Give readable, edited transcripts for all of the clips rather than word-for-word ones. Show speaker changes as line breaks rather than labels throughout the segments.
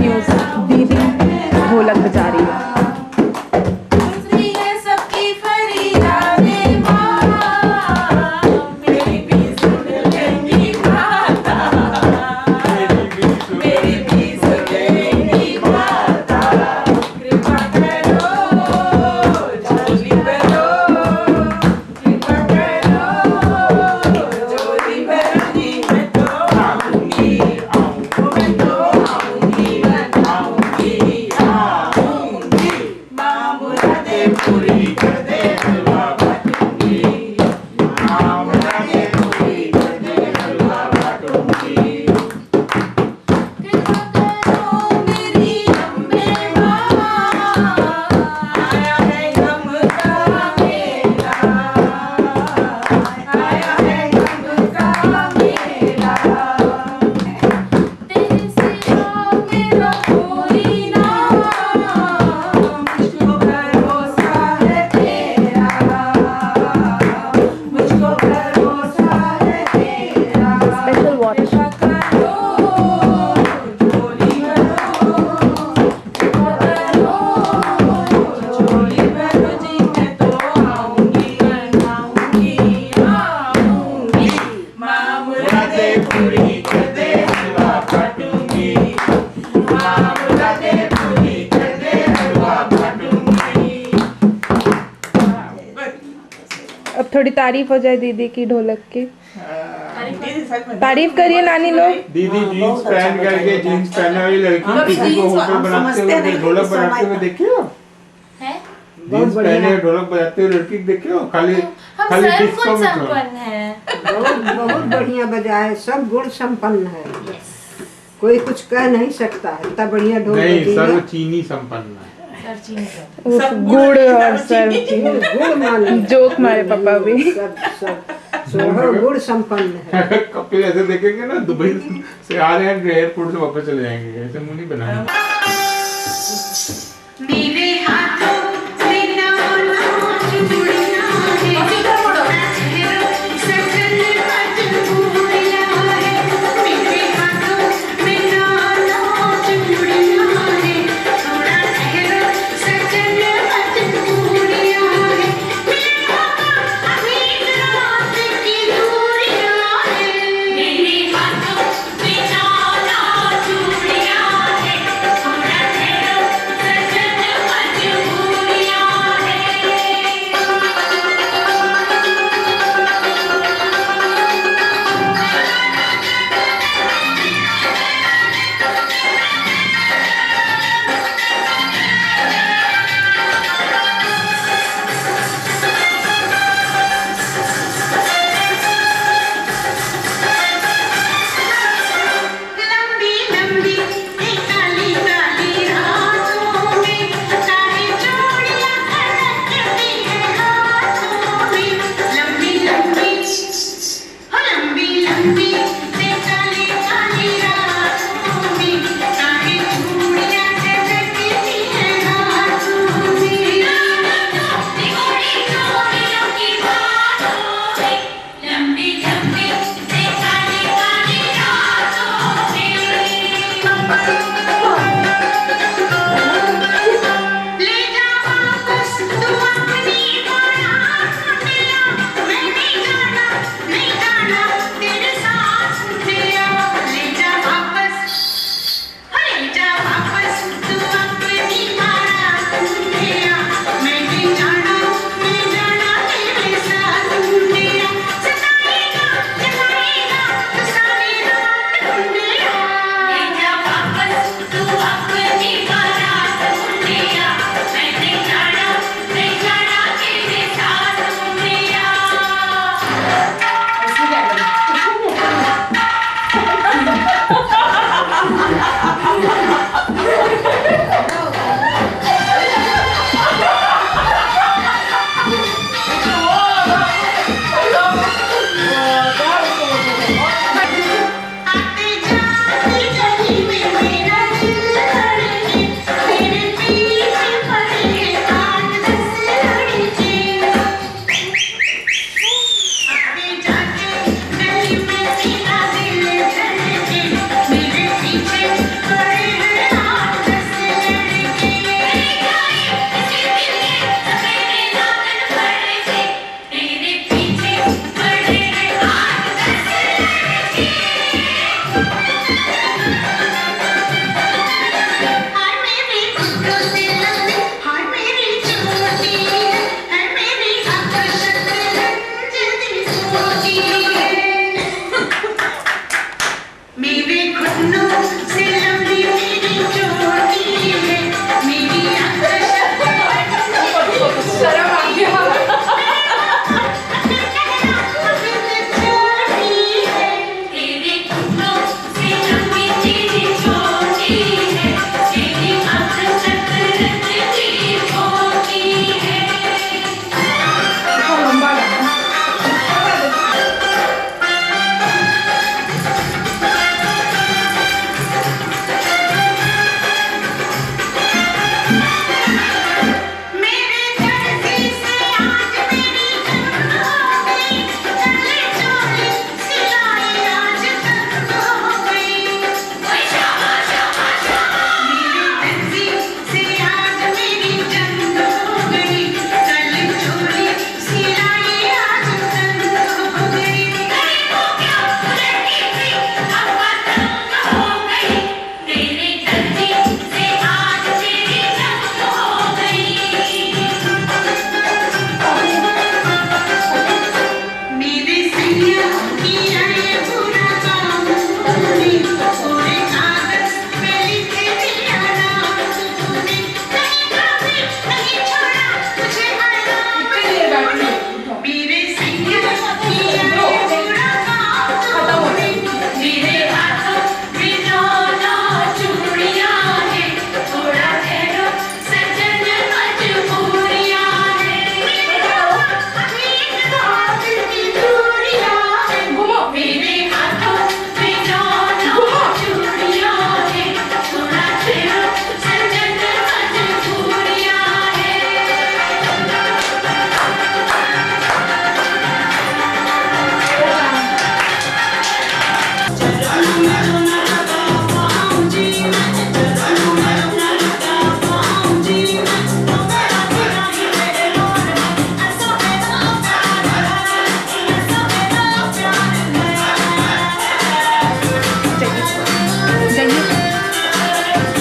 News, दीदी ढोलक बजा रही है। अब थोड़ी तारीफ हो जाए दीदी की ढोलक की। तारीफ करिए नानी लोग।
दीदी जीन्स पहन करके, जीन्स पहने वाली लड़की किसी को होटल बनाते हुए, ढोलक बजाते हुए देखी हो? जीन्स पहने ढोलक बजाते हुए लड़की देखी हो? खाली डिस्को में
बहुत बढ़िया बजाए, सब गुण संपन्न है। कोई कुछ कह नहीं सकता है, इतना बढ़िया ढोल
नहीं, सर्व चीनी संपन्न है।
गुड़ और सर्व
गुड़ मान
जोक मारे पापा भी।
गुड़ संपन्न है।
कपिल ऐसे देखेंगे ना, दुबई से आ रहे हैं, एयरपोर्ट से वापस चले जाएंगे, ऐसे मुंह नहीं बनाएंगे।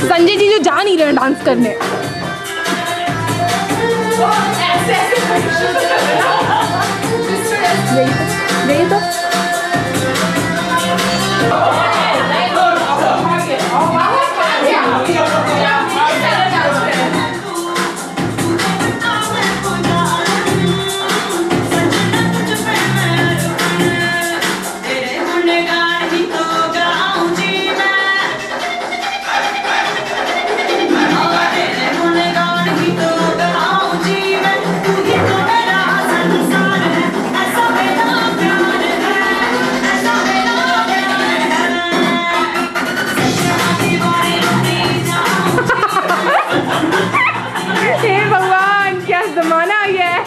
संजय जी जो जा नहीं रहे हैं डांस करने। यही तो हे भगवान, क्या जमाना आ गया है।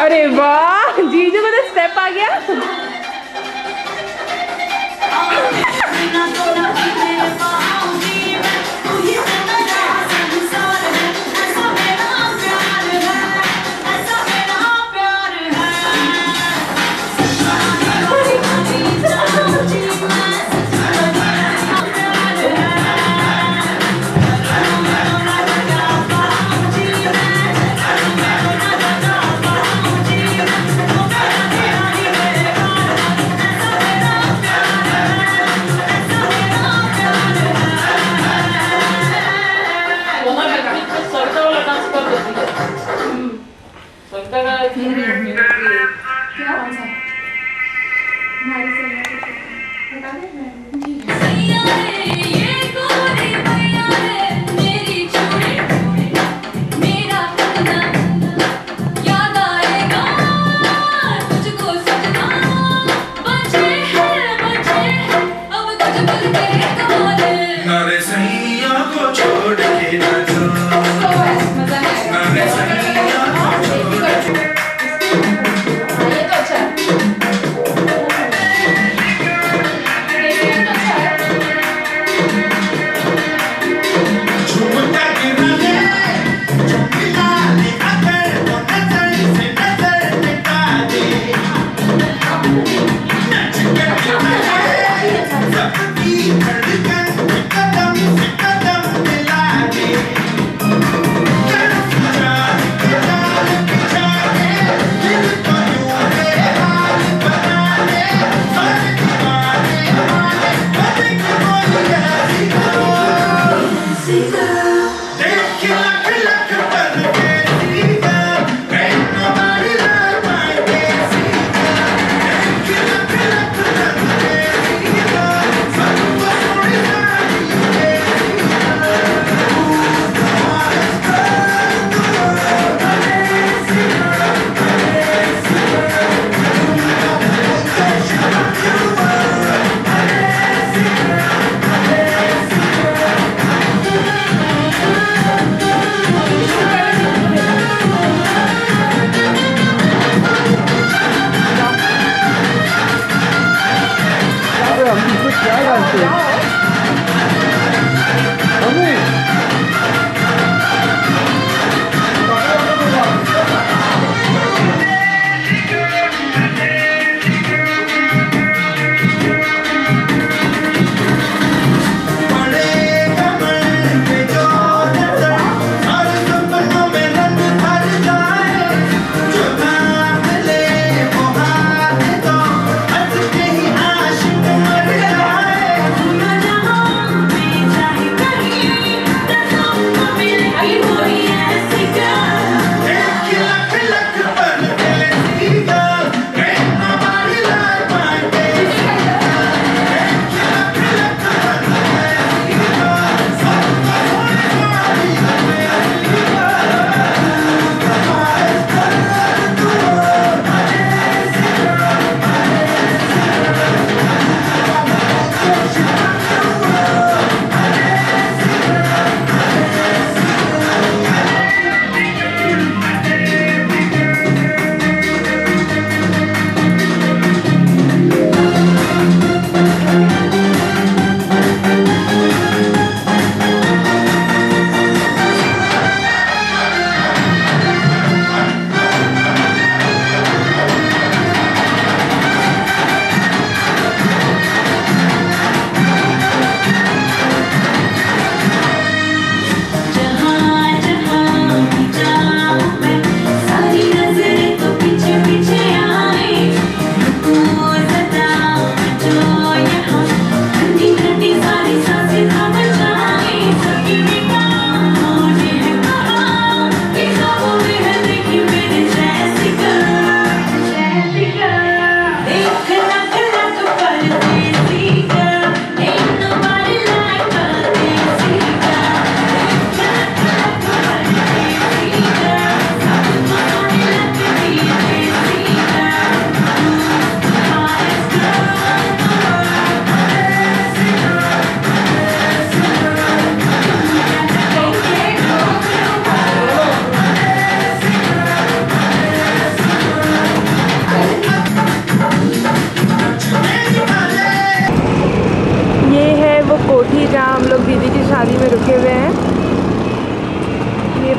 अरे वाह, जीजू को तो स्टेप आ गया।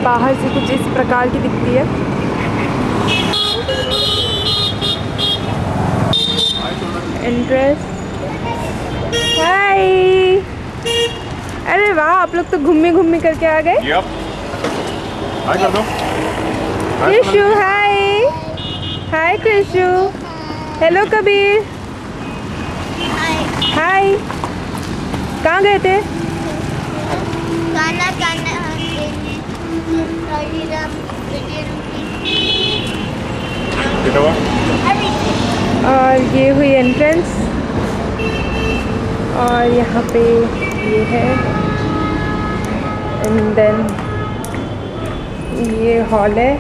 बाहर से कुछ इस प्रकार की दिखती है। एंट्रेंस। हाय, अरे वाह, आप लोग तो घूमी करके आ गए।
हाय कर दो।
कृषु, हाय हाय कृषु। हेलो कबीर, हाय। कहाँ गए थे?
गाना
और ये हुई एंट्रेंस, और यहाँ पे ये है, एंड देन ये हॉल है।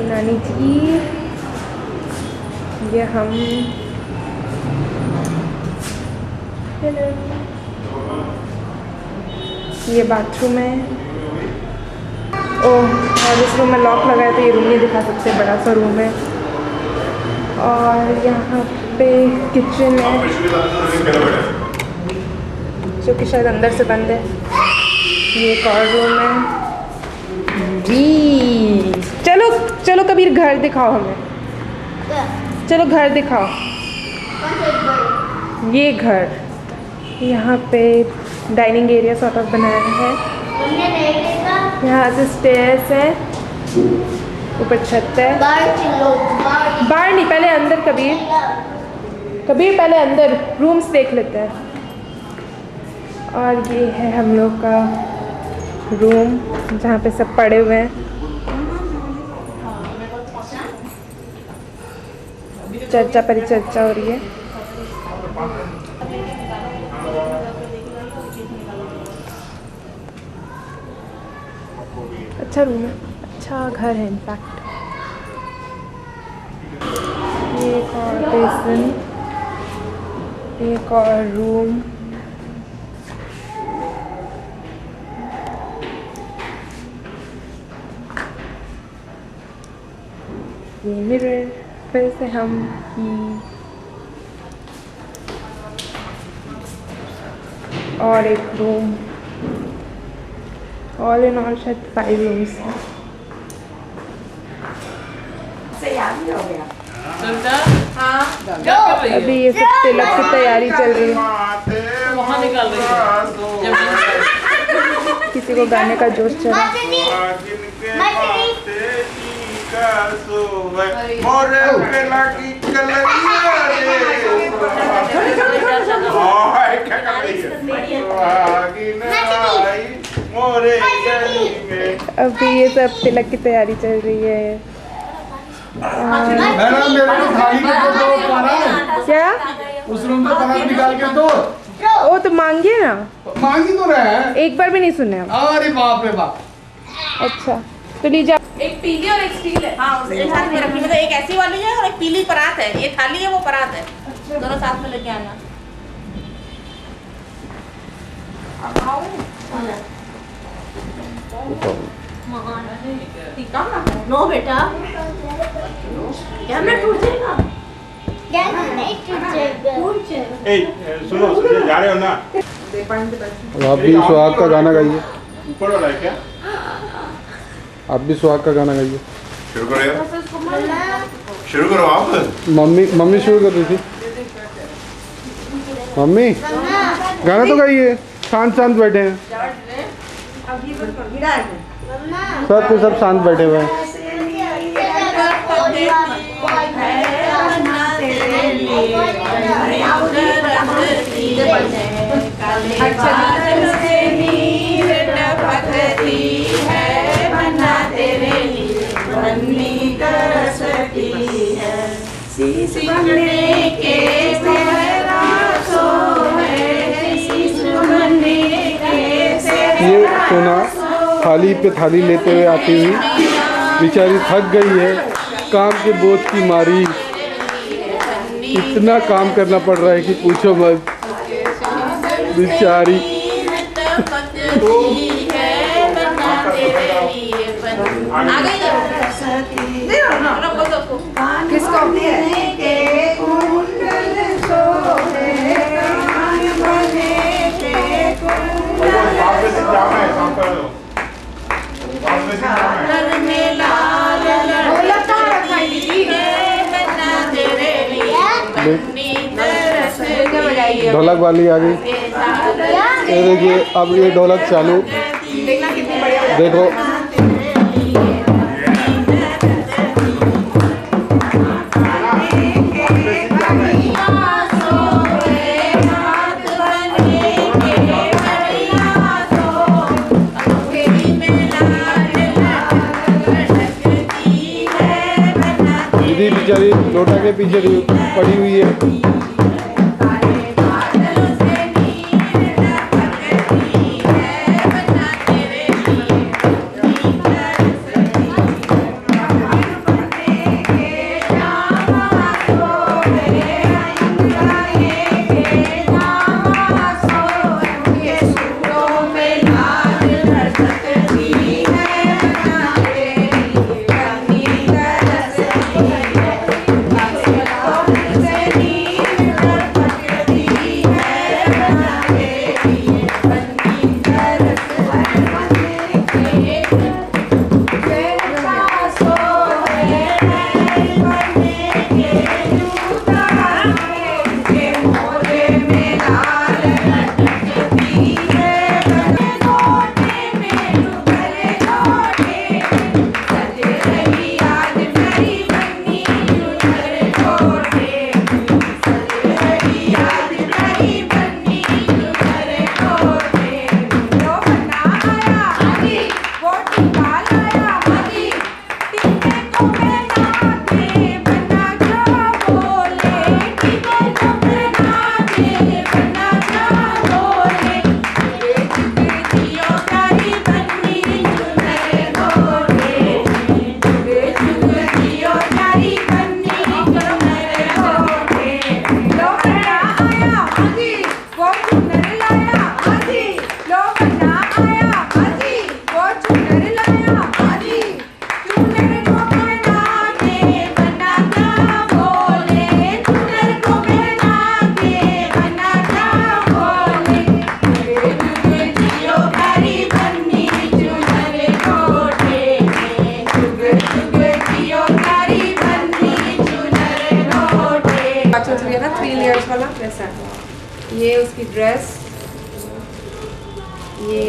नानी जी, ये हम, हेलो, ये बाथरूम है। ओह, और इस रूम में लॉक लगा है तो ये रूम नहीं दिखा सकते, बड़ा सा रूम है। और यहाँ पे किचन है जो कि शायद अंदर से बंद है। ये एक और रूम है जी। चलो चलो कबीर, घर दिखाओ हमें, चलो घर दिखाओ। ये घर, यहाँ पे डाइनिंग एरिया सॉर्ट ऑफ बनाया है। यहाँ से स्टेयर्स है, ऊपर छत है। बाहर नहीं, पहले अंदर। कबीर पहले अंदर रूम्स देख लेते हैं। और ये है हम लोग का रूम जहाँ पे सब पड़े हुए हैं। चर्चा परिचर्चा हो रही है। अच्छा रूम है, अच्छा घर है इनफैक्ट। ये एक और बेसिन, एक और रूम। ये मिरर, फिर से हम और एक रूम। ऑल इन ऑल शायद 5 रूम्स हैं। अभी ये सब तिलक की तैयारी चल रही है। किसी को गाने का जोश चढ़ा। अभी ये सब तिलक की तैयारी चल रही है। क्या
उस रूम में परात निकाल के दो।
वो तो मांगिए ना।
मांगी तो रहे हैं,
एक बार भी नहीं सुने हम।
अरे बाप रे बाप।
अच्छा तो लीजिए।
एक पीली और एक स्टील है। हाँ, एक हाथ में रखी, मतलब एक ऐसी वाली है और एक पीली परात है। ये थाली है, वो परात है। दोनों साथ में लेके आना। नो बेटा, कैमरा टूट जाएगा।
नहीं टूट जाएगा।
सुनो, जा रहे हो ना?
आप भी सुहाग का गाना गाइए।
ऊपर वाला है क्या?
आप भी सुहाग का गाना गाइए।
शुरू करो यार, शुरू करो आप।
मम्मी शुरू कर रही थी। मम्मी गाना तो गाइए, शांत शांत बैठे हैं सब के सब, शांत बैठे हुए हैं। ये सोना थाली पे थाली लेते हुए आती हुई बेचारी थक गई है काम के बोझ की मारी। इतना काम करना पड़ रहा है कि पूछो मत बेचारी।
ये
ढोलक वाली आ गई। ये देखिए अब ये ढोलक चालू,
देखना कितनी बढ़िया।
देखो दीदी बेचारी लोटा के पीछे पड़ी हुई है।
ये उसकी ड्रेस, ये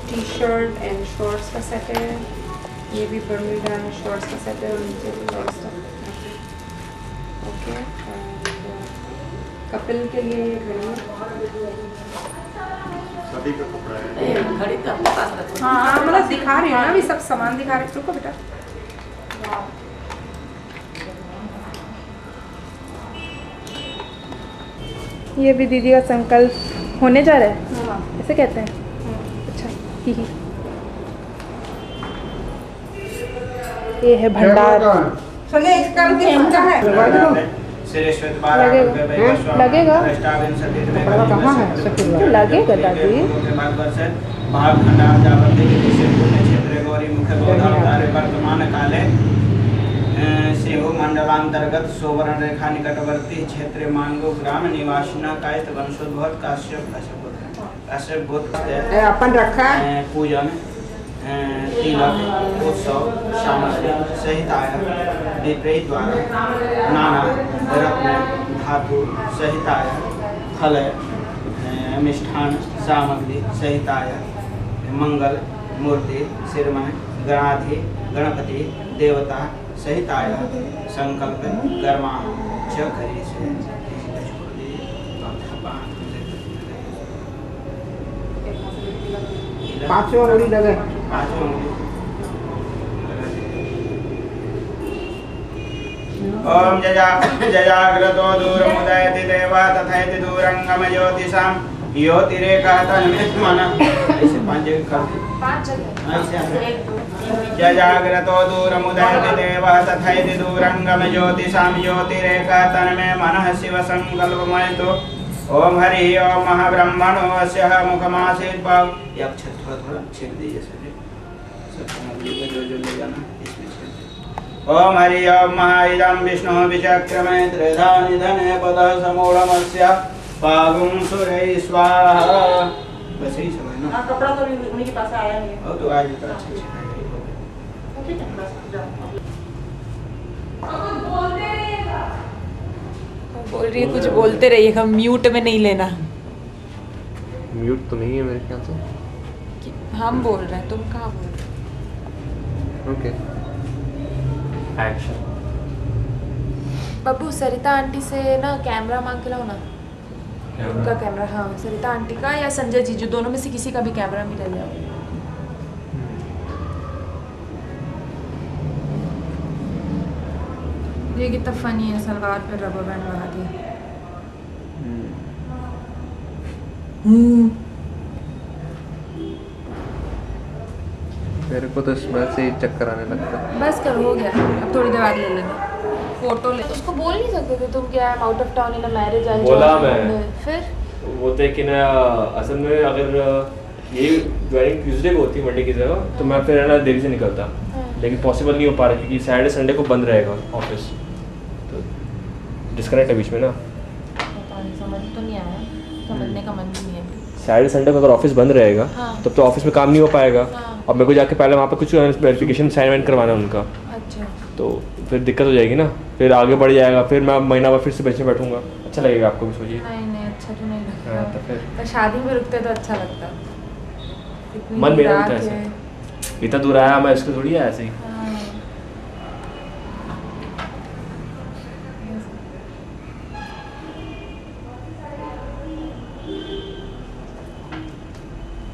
टी शर्ट एंड शॉर्ट्स का सेट है, ये भी बर्मुडा एंड शॉर्ट्स का सेट है और नीचे भी और स्टफ। ओके, कपिल के लिए ये घड़ी,
शादी का कपड़ा है।
घड़ी का पास रखो।
हाँ मतलब दिखा रही हूँ ना, अभी सब सामान दिखा रहे। रुको बेटा, ये भी दीदी का संकल्प होने जा रहा है, ऐसे कहते हैं। अच्छा, ही ये है भंडार।
चलिए इसका है
लगेगा
कहाँ है सफेद
लगेगा दादी।
वर्तमान काले सेहो मंडलांतर्गत सोवर्ण रेखा निकटवर्ती क्षेत्र मानगो ग्राम निवासिना कायत वंशोद्भव काश्यप गोत्र
अपन रखा
पूजन तिलक उत्सव सामग्री सहित आया विपरीत द्वारा नाना रत्न धातु सहित आया फल मिष्ठान सामग्री सहित आया मंगल मूर्ति सिरमन गणाधि गणपति देवता सहित आया संकल्प कर्मा च करी से
पांचों उड़ी लगे।
ओम जजाग्रतो दूरमुदयति देवा तथैति दूरंगम ज्योतिषां ज्योतिरेखा तन्मेत्मन। ऐसे पांच जजाग्रतो दूरमुदयति देवा तथैति दूरंगम ज्योतिषां ज्योतिरेखा तन्मे मनः शिव संकल्पमयतु। ओम हरि ओम महाब्रह्मणो अस्य मुखमासीत् पाव। यह थोड़ा छेद दीजिए सर, जो ले जाना इसमें। ओम हरि ओम महाइदं विष्णु विचक्रमे त्रिधा निधने पदः समूढ़मस्य पागुं सुरै स्वाहा। बस यही सब है ना।
कपड़ा तो उन्हीं के पास आया नहीं है।
और तो आज तो अच्छे
ठीक है, बस जाओ।
बोल रही है कुछ बोलते रहिएगा, म्यूट में नहीं लेना।
म्यूट तो नहीं है मेरे ख्याल से।
हम बोल रहे हैं, तुम कहाँ बोल रहे हो?
Okay
action.
Babbu Sarita aunty से ना कैमरा मांग के लाओ ना, उनका कैमरा। हाँ सरिता आंटी का या संजय जीजू, दोनों में से किसी का भी कैमरा मिल जाओ। ये कितना फनी है, सलवार पे रबर बैंड लगा दिया।
मेरे को तो स्मेल से ही चक्कर आने लगता है।
बस कर, हो गया, अब थोड़ी देर बाद ले लेना फोटो। ले उसको बोल नहीं सकते थे तुम क्या out of town in marriage I?
बोला मैं।
फिर
वो तो कि ना असल में अगर ये ज्वाइनिंग ट्यूसडे को होती मंडे की जगह, तो मैं फिर है ना देरी से निकलता, लेकिन पॉसिबल नहीं हो पा रहा क्योंकि सैटरडे संडे को बंद रहेगा ऑफिस, तो डिस्कनेक्ट है बीच में ना।
समझ तो नहीं आया, समझने का मन भी नहीं है।
सैटरडे संडे को अगर ऑफिस बंद रहेगा तब तो ऑफिस में काम नहीं हो पाएगा, और मेरे को जाके पहले वहाँ पे कुछ वेरिफिकेशन साइन वाइन करवाना उनका।
अच्छा,
तो फिर दिक्कत हो जाएगी ना, फिर आगे बढ़ जाएगा, फिर मैं महीना भर फिर से बेंच में बैठूंगा। अच्छा लगेगा आपको भी? सोचिए।
नहीं अच्छा तो नहीं लगता।
हाँ, तो फिर
पर शादी में रुकते तो अच्छा लगता।
मन मेरा होता है ऐसे, इतना दूर आया मैं, इसको थोड़ी आया ऐसे ही।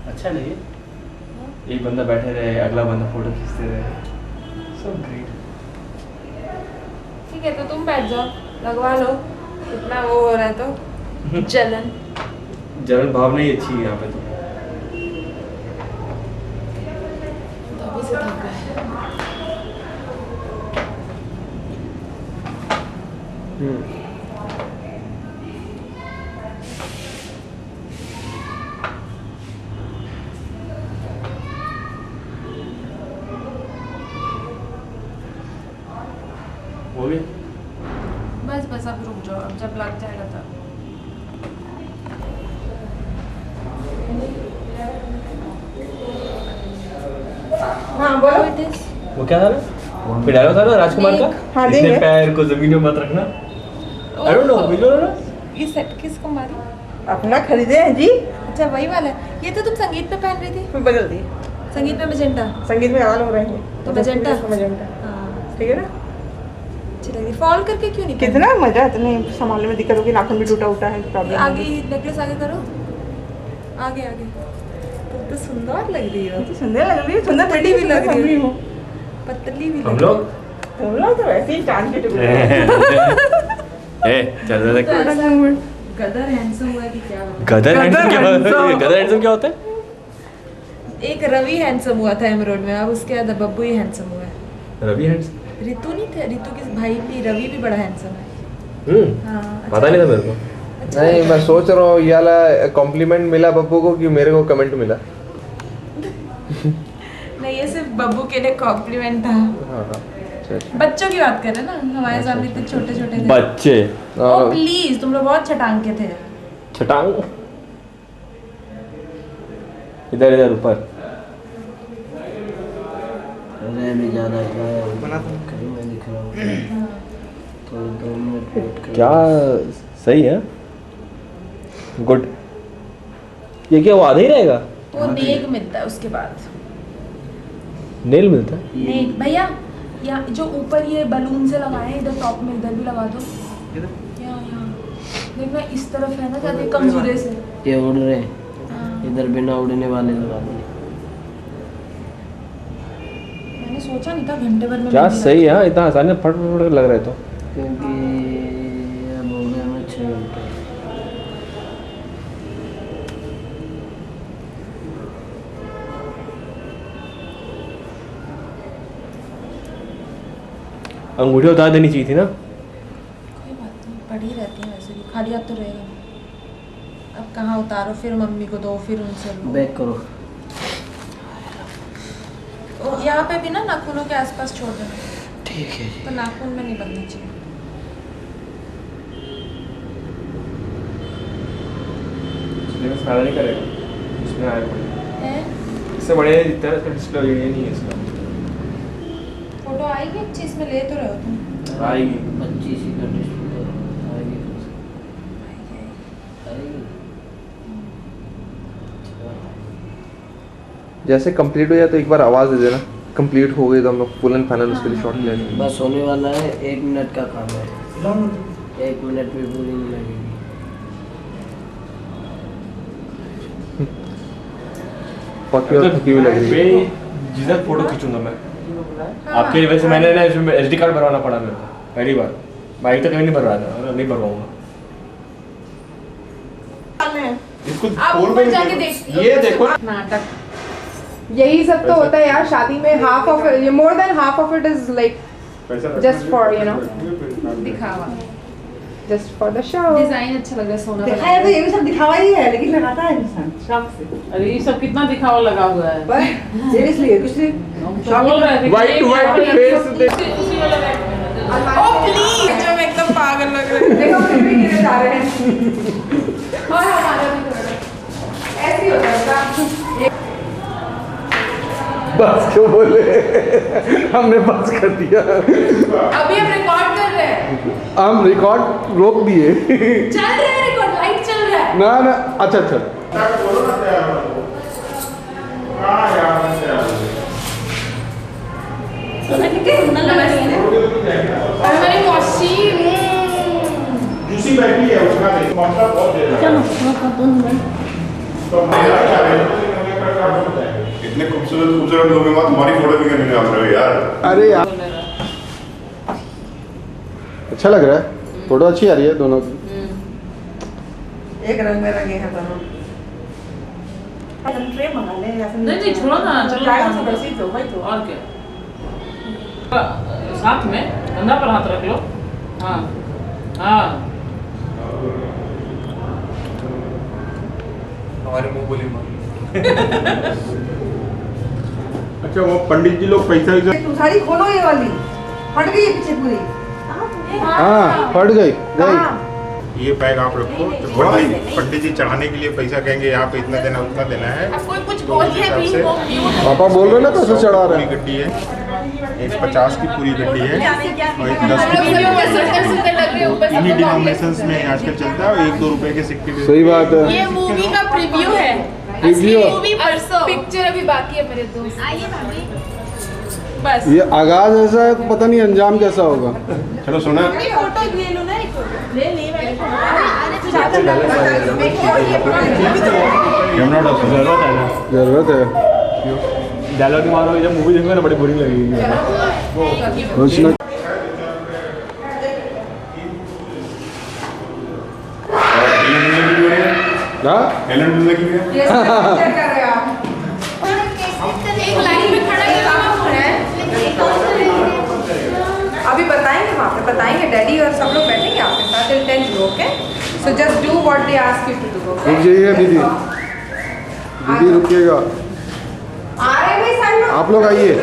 अच्छा नहीं, एक बंदा बैठे रहे, अगला बंदा फोटो खींचते रहे, सो ग्रेट।
ठीक है तो तुम बैठ जाओ, लगवा लो, इतना वो हो रहा है तो।
जलन भावना ही अच्छी है यहाँ पे तो।
अभी से थक गए।
हो गया?
बस अब रुक जाओ, अब जब लग जाएगा तब।
हाँ बोलो।
वो क्या था ना, फिर डायलॉग था ना राजकुमार का,
हाँ,
इसने
देंगे।
पैर को जमीन में मत रखना। आई डोंट नो, बिलो ना।
ये सेट किसको मारी?
अपना खरीदे हैं जी।
अच्छा वही वाला है। ये तो तुम संगीत पे पहन रही थी।
फिर बदल दी।
संगीत में मजेंटा।
संगीत में लाल हो रहे हैं
तो मजेंटा।
मजेंटा
हाँ
ठीक है ना।
अच्छी लग रही। फॉल करके क्यों नहीं?
कितना मजा, इतने संभालने में दिक्कत होगी, नाखून भी टूटा उटा है, प्रॉब्लम
आगे नेकलेस आगे करो, आगे आगे। तुम तो सुंदर लग रही हो।
सुंदर लग रही है, सुंदर
पतली भी लग रही
हो,
पतली भी
हम
लग
लोग
तुम लोग तो वैसे ही चांद के टुकड़े हो।
ए चल रहा है।
गदर हैंडसम हुआ है कि क्या हुआ?
गदर हैंडसम क्या होता है? गदर हैंडसम क्या होता है?
एक रवि हैंडसम हुआ था एमरोड में, अब उसके बाद बब्बू ही हैंडसम हुआ है।
रवि हैंडसम?
रितु नहीं थे, रितु के भाई भी रवि भी बड़ा हैंडसम है। हाँ
पता नहीं था मेरे को।
अच्छा
नहीं मैं सोच रहा हूँ ये वाला कॉम्प्लीमेंट मिला बब्बू को कि मेरे को कमेंट मिला।
नहीं ये सिर्फ बब्बू के लिए कॉम्प्लीमेंट था।
हाँ अच्छा।
बच्चों की बात कर रहे हैं ना, हमारे सामने इतने छोटे छोटे थे।
बच्चे
ओ प्लीज, तुम लोग बहुत छटांग के थे।
छटांग इधर इधर ऊपर
भी ज़्यादा मैं दिख रहा हूँ तो 2 मिनट वेट कर।
क्या सही है, गुड। ये क्या वो आधा ही रहेगा?
वो नेक मिलता है उसके बाद।
नेल मिलता है?
नेक भैया, या जो ऊपर ये बलून से लगाए हैं, इधर टॉप में इधर भी लगा दो। यहाँ देखना इस तरफ है ना, क्या कमजोरे से
ये उड़ रहे हैं, इधर बिना उड़ने वाले लगा दो।
मैंने सोचा नहीं था घंटे भर में।
क्या सही है, इतना आसानी से फट फट लग रहे तो।
क्योंकि अब हो गया मैं 6 घंटे।
अंगूठी उतार देनी चाहिए थी ना।
कोई बात नहीं, पड़ी रहती है वैसे भी, खाली हाथ तो रहेगा नहीं। अब कहाँ उतारो, फिर मम्मी को दो, फिर उनसे लो।
बैक करो।
यहाँ पे भी ना नाखूनों के आसपास छोड़ देना।
ठीक है जी।
तो नाखून में नहीं बनना चाहिए।
लेकिन फायदा नहीं करेगा इसमें आया कोई। इससे बड़े जितना इसका डिस्प्ले ये नहीं है इसका।
फोटो आएगी अच्छी, इसमें ले तो रहे हो तुम।
आएगी
25 ही का डिस्प्ले आएगी।
जैसे कंप्लीट हो जाए तो एक बार आवाज़ दे देना, कंप्लीट हो गई तो हम लोग फुल एंड फाइनल उसके लिए शॉट ले लेंगे।
बस होने वाला है, 1 मिनट का काम है, 1 मिनट भी पूरी नहीं लगेगी।
पक्की और थकी हुई लग रही है।
जिधर फोटो खींचूंगा मैं आपके वजह से, मैंने ना इसमें SD कार्ड बनवाना पड़ा मेरे को पहली बार, बाइक तो कभी नहीं बनवाया था, नहीं बनवाऊंगा।
इसको
आप ऊपर जाके देखिए,
ये देखो
नाटक
यही सब तो होता है यार शादी में। Half of it, more than half of it is like just for you know
दिखावा,
just for the show.
Design अच्छा लग रहा है, सोना
दिखाया तो ये भी सब दिखावा ही है, लेकिन लगाता है इंसान शौक से।
अरे ये सब कितना दिखावा लगा हुआ है।
बस सीरियसली कुछ नहीं,
बोल रहे थे
White to white face देख।
उसी वाला बैग में है।
ओ प्लीज, जो मैं एकदम पागल लग रही हूं।
देखो फिर भी गिरे जा रहे हैं। और हमारा भी कर रहे हैं। ऐसे ही होता है।
बस क्यों बोले, हमने बस कर दिया।
अभी हम रिकॉर्ड कर रहे हैं,
हम रिकॉर्ड रोक दिए।
चल रहा है रिकॉर्ड, लाइव चल रहा है।
ना ना, अच्छा अच्छा।
और हमारी मौसी
जूसी बैठी है, उसका मौसम बहुत दे रहा है। तो मेरा क्या है,
इतने खूबसूरत लोगों में तुम्हारी फोटो भी करने आ रहे हो यार।
अरे यार अच्छा लग रहा है, फोटो अच्छी आ रही है दोनों की।
एक रंग में रंगे हैं दोनों। ट्रे मंगा ले या फिर
नहीं छोड़ो ना, चलो
जाएगा सब रसी तो भाई तो
और क्या। साथ में कंधा पर हाथ रख लो। हाँ हाँ,
हमारे मुंह बोली माँ।
अच्छा वो पंडित जी लोग पैसा
तू साड़ी खोलो, ये वाली फट गई है पीछे पूरी।
हाँ फट गई गई।
ये बैग आप रखो, तो पंडित जी चढ़ाने के लिए पैसा कहेंगे यहाँ पे इतना देना उतना देना है।
अब कोई कुछ बोलिए भी, वो क्यों
पापा बोल रहे ना पैसे चढ़ा रहे हैं।
पूरी गड्डी है, एक 50 की पूरी गड्डी है और एक 10
हम
की
लोग वीडियो में सुंदर लग रहे हैं, ऊपर से
इन्हीं डिनोमिनेशंस में आजकल चलता है, 1-2 रुपए के सिक्के।
सही बात है।
ये मूवी का प्रीव्यू है,
प्रीव्यू।
मूवी परसों, पिक्चर अभी बाकी है मेरे दोस्त। आइए भाभी, बस
ये आगाज ऐसा है, पता नहीं अंजाम कैसा होगा।
चलो सुना,
फोटो ले लो ना, एक ले ले मैंने
जरूरत है ना,
जरूरत है।
डायलॉग मारो, जब मूवी देखोगे ना बड़ी बोरिंग लगेगी।
कुछ ना
एक लाइन में खड़ा है।
अभी बताएंगे वहाँ पे, बताएंगे डैडी और सब लोग बैठेंगे आपके साथ टिल 10 लोग। Okay, so just do what they ask you to do.
रुक जाइए दीदी, दीदी रुकिएगा।
आ रहे भाई सारे लोग,
आप लोग आइए।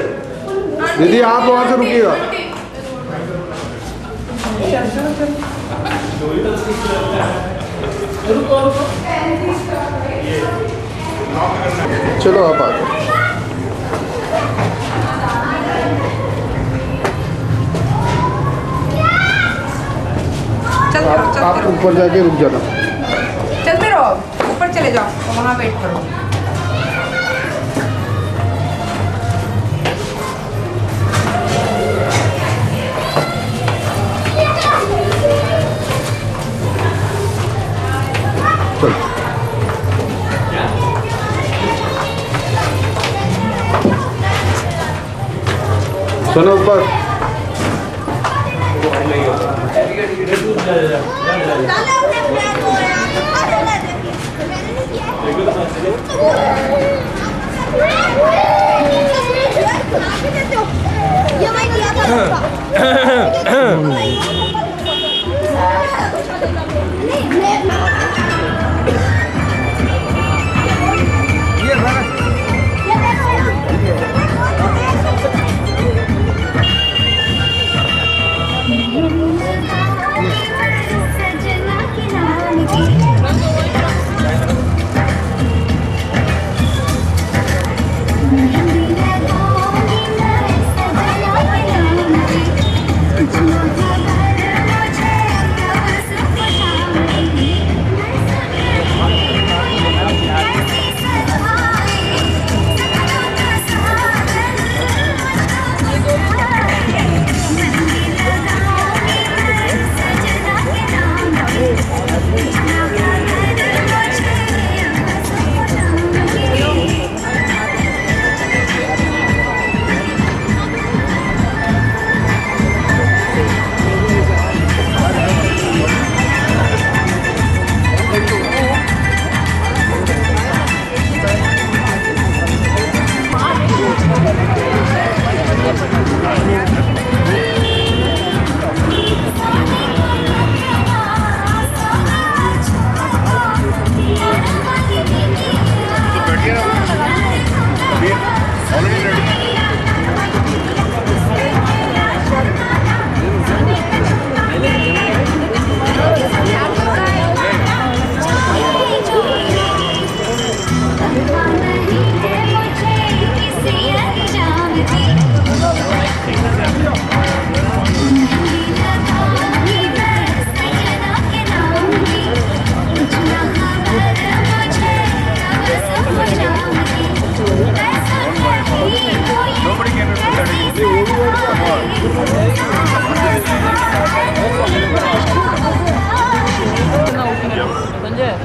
दीदी आप वहाँ से रुकिएगा। चलो आप आ जाओ। आप ऊपर जाके रुक जाना।
चलते रहो, ऊपर चले जाओ, वहाँ वेट करो।
सुनो ऊपर।
ये मैं किया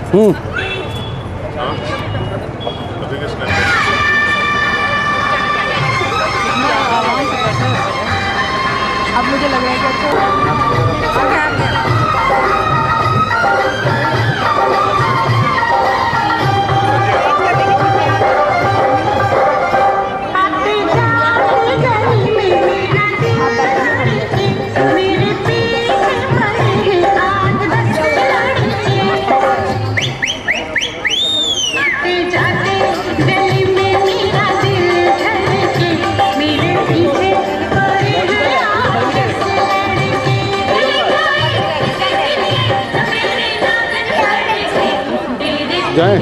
अब मुझे लग रहा है कि
जाएं?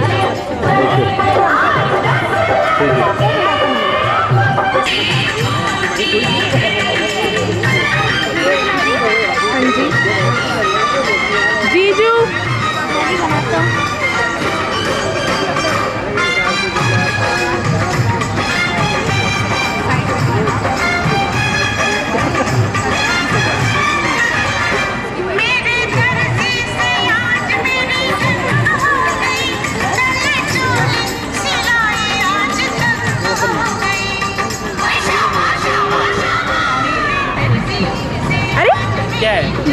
हाँ जी जीजू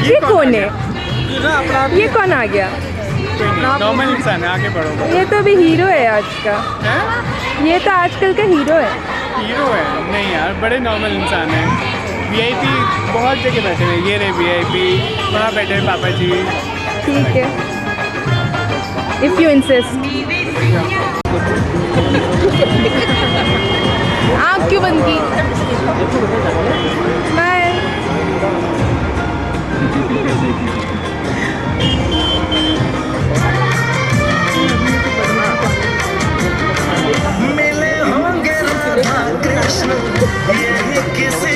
ये कौन है? ये कौन आ गया?
नॉर्मल इंसान है, आगे बढ़ो।
ये तो अभी हीरो है आज का। ये तो आजकल का हीरो है।
हीरो है? नहीं यार, बड़े नॉर्मल इंसान है। वीआईपी बहुत जगह बैठे हैं, ये रहे वीआईपी, वहाँ बैठे हैं पापा जी।
ठीक है, इफ यू इंसिस्ट। आँख क्यों बंद की? बाय।
मिले होंगे राधा कृष्ण ये किसी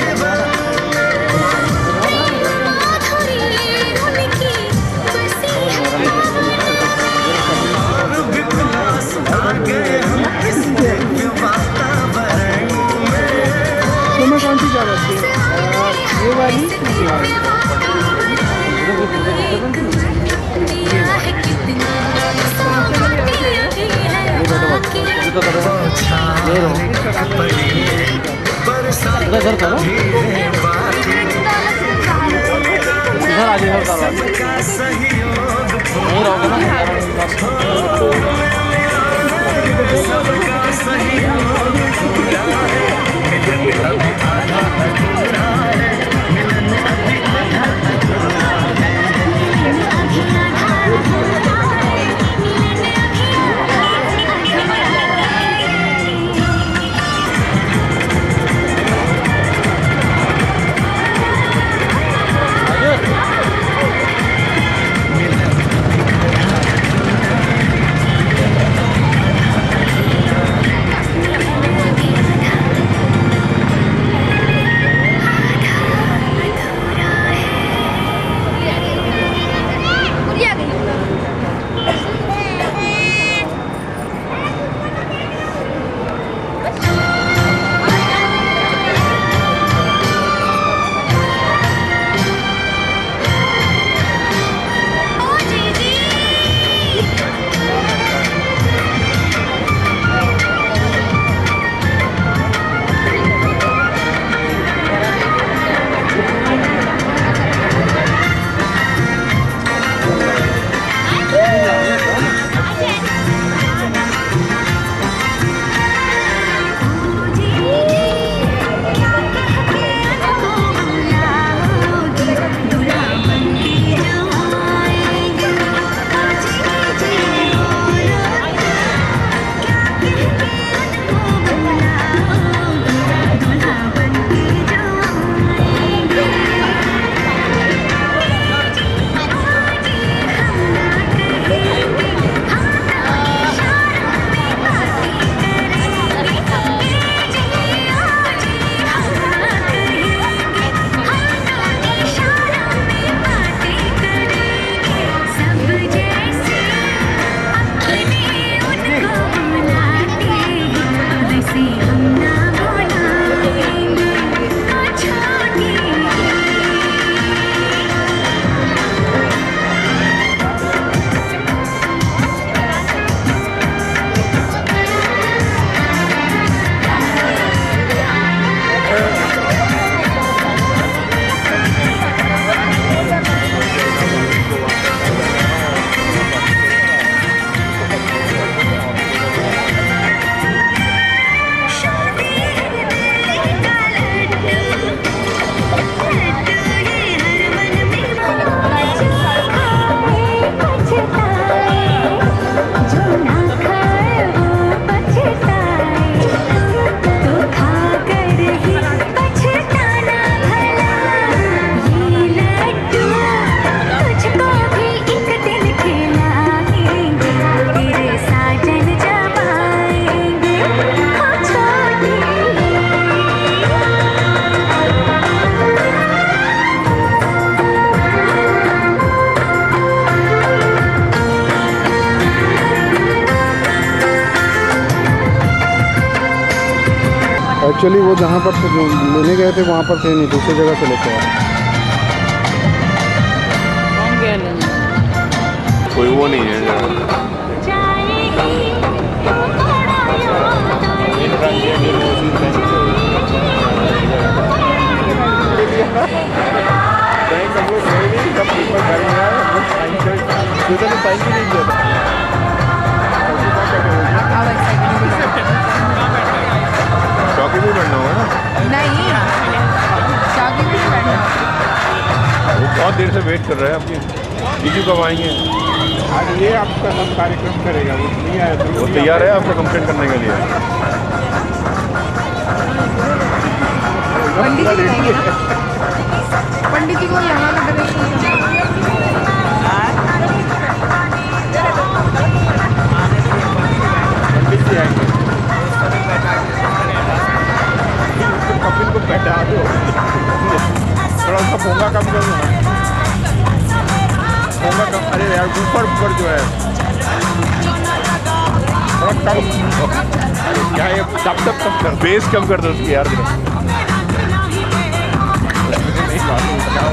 तुम्हें कौन सी ज़्यादा अच्छी है? ये वाली? एक्चुअली वो जहाँ पर थे, जो लेने गए थे वहाँ पर थे नहीं, दूसरी जगह से लेके आए।
कोई वो नहीं है चौकी भी बनना होगा ना?
नहीं, चौकी भी बैठना।
वो बहुत देर से वेट कर रहे हैं आपकी। जीजू कब आएंगे?
आज ये आपका सब कार्यक्रम करेगा, वो नहीं आया तो
वो तैयार है आपको कंप्लेंट करने के लिए?
पंडित जी को यहाँ का ड्रेस
पंडित जी आएंगे, कपिल को बैठा दो, थोड़ा सा पोंगा कम कर दो ना, पोंगा कम। अरे यार ऊपर जो है थोड़ा कम, क्या ये तब कर,
बेस कम कर दो उसकी यार।